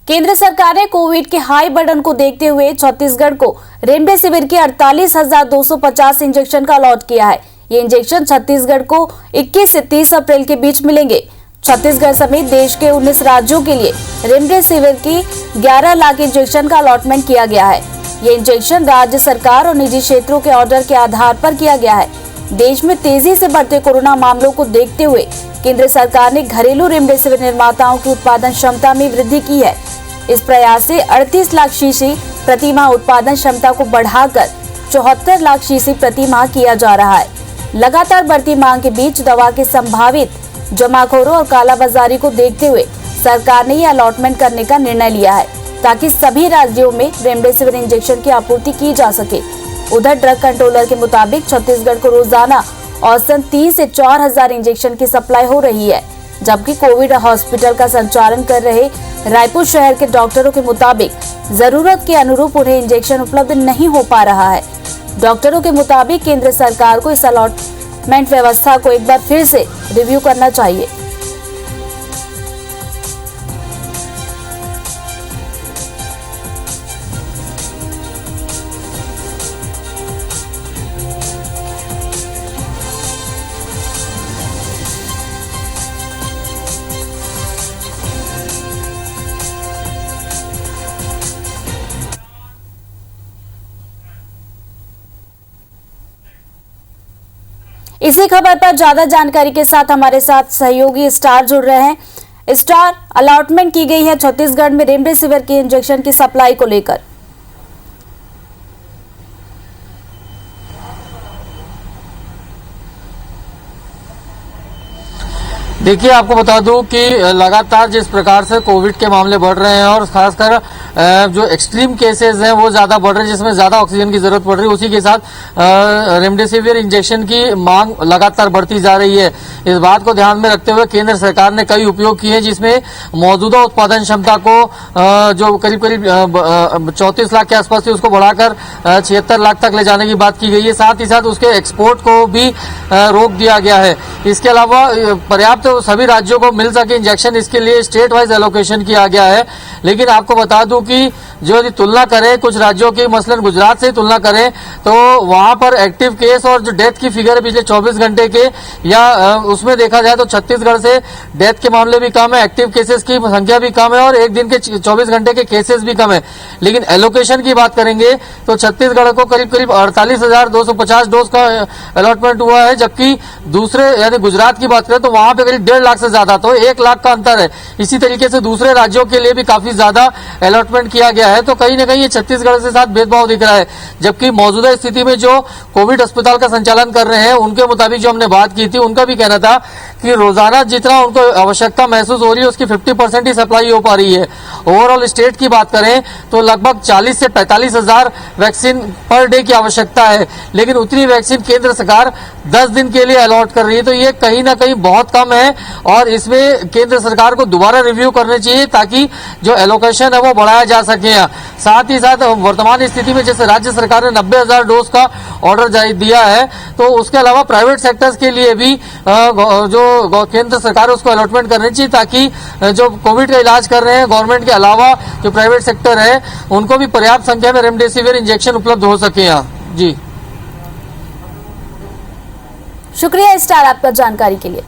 केंद्र सरकार ने कोविड के हाई बर्डन को देखते हुए छत्तीसगढ़ को रेमडेसिविर के 48,250 इंजेक्शन का अलॉट किया है। ये इंजेक्शन छत्तीसगढ़ को 21 से 30 अप्रैल के बीच मिलेंगे। छत्तीसगढ़ समेत देश के 19 राज्यों के लिए रेमडेसिविर की 11 लाख इंजेक्शन का अलॉटमेंट किया गया है। ये इंजेक्शन राज्य सरकार और निजी क्षेत्रों के ऑर्डर के आधार पर किया गया है। देश में तेजी से बढ़ते कोरोना मामलों को देखते हुए केंद्र सरकार ने घरेलू रेमडेसिविर निर्माताओं की उत्पादन क्षमता में वृद्धि की है। इस प्रयास से 38 लाख शीशी प्रति माह उत्पादन क्षमता को बढ़ाकर 74 लाख शीशी प्रति माह किया जा रहा है। लगातार बढ़ती मांग के बीच दवा के संभावित जमाखोरों और कालाबाजारी को देखते हुए सरकार ने यह अलॉटमेंट करने का निर्णय लिया है, ताकि सभी राज्यों में रेमडेसिविर इंजेक्शन की आपूर्ति की जा सके। उधर ड्रग कंट्रोलर के मुताबिक छत्तीसगढ़ को रोजाना औसतन 3 से 4 हजार इंजेक्शन की सप्लाई हो रही है, जबकि कोविड हॉस्पिटल का संचालन कर रहे रायपुर शहर के डॉक्टरों के मुताबिक जरूरत के अनुरूप उन्हें इंजेक्शन उपलब्ध नहीं हो पा रहा है। डॉक्टरों के मुताबिक केंद्र सरकार को इस अलॉटमेंट व्यवस्था को एक बार फिर से रिव्यू करना चाहिए। इसी खबर पर ज्यादा जानकारी के साथ हमारे साथ सहयोगी स्टार जुड़ रहे हैं। स्टार, अलॉटमेंट की गई है छत्तीसगढ़ में रेमडेसिविर के इंजेक्शन की सप्लाई को लेकर। देखिए, आपको बता दूं कि लगातार जिस प्रकार से कोविड के मामले बढ़ रहे हैं और खासकर जो एक्सट्रीम केसेस हैं वो ज्यादा बढ़ रहे हैं, जिसमें ज्यादा ऑक्सीजन की जरूरत पड़ रही है, उसी के साथ रेमडेसिविर इंजेक्शन की मांग लगातार बढ़ती जा रही है। इस बात को ध्यान में रखते हुए केंद्र सरकार ने कई उपयोग किए हैं, जिसमें मौजूदा उत्पादन क्षमता को जो करीब करीब 34 लाख के आसपास थी, उसको बढ़ाकर 76 लाख तक ले जाने की बात की गई है। साथ ही साथ उसके एक्सपोर्ट को भी रोक दिया गया है। इसके अलावा पर्याप्त सभी राज्यों को मिल सके इंजेक्शन, इसके लिए स्टेट वाइज एलोकेशन किया गया है। लेकिन आपको बता दूं कि जो यदि तुलना करें कुछ राज्यों की, मसलन गुजरात से तुलना करें, तो वहां पर एक्टिव केस और जो डेथ की फिगर है पिछले 24 घंटे के, या उसमें देखा जाए तो छत्तीसगढ़ से डेथ के मामले भी कम है, एक्टिव केसेस की संख्या भी कम है और एक दिन के 24 घंटे के केसेस भी कम है। लेकिन एलोकेशन की बात करेंगे तो छत्तीसगढ़ को करीब करीब 48,250 डोज का अलॉटमेंट हुआ है, जबकि दूसरे यानी गुजरात की बात करें तो वहां पे करीब 1.5 लाख से ज्यादा, तो 1 लाख का अंतर है। इसी तरीके से दूसरे राज्यों के लिए भी काफी ज्यादा अलॉटमेंट किया गया है। तो कहीं ना कहीं ये छत्तीसगढ़ के साथ भेदभाव दिख रहा है, जबकि मौजूदा स्थिति में जो कोविड अस्पताल का संचालन कर रहे हैं उनके मुताबिक जो हमने बात की थी, उनका भी कहना था कि रोजाना जितना उनको आवश्यकता महसूस हो रही है उसकी 50% ही सप्लाई हो पा रही है। ओवरऑल स्टेट की बात करें तो लगभग 40 से 45 हजार वैक्सीन पर डे की आवश्यकता है, लेकिन उतनी वैक्सीन केंद्र सरकार 10 दिन के लिए अलॉट कर रही है। तो ये कहीं ना कहीं बहुत कम है और इसमें केंद्र सरकार को दोबारा रिव्यू करनी चाहिए, ताकि जो एलोकेशन है वो बढ़ाया जा सके। साथ ही साथ वर्तमान स्थिति में जैसे राज्य सरकार ने 90,000 डोज का ऑर्डर जारी दिया है, तो उसके अलावा प्राइवेट सेक्टर्स के लिए भी जो केंद्र सरकार है उसको अलॉटमेंट करनी चाहिए, ताकि जो कोविड का इलाज कर रहे हैं गवर्नमेंट के अलावा जो प्राइवेट सेक्टर है उनको भी पर्याप्त संख्या में रेमडेसिविर इंजेक्शन उपलब्ध हो सके। जी शुक्रिया स्टार, आपका जानकारी के लिए।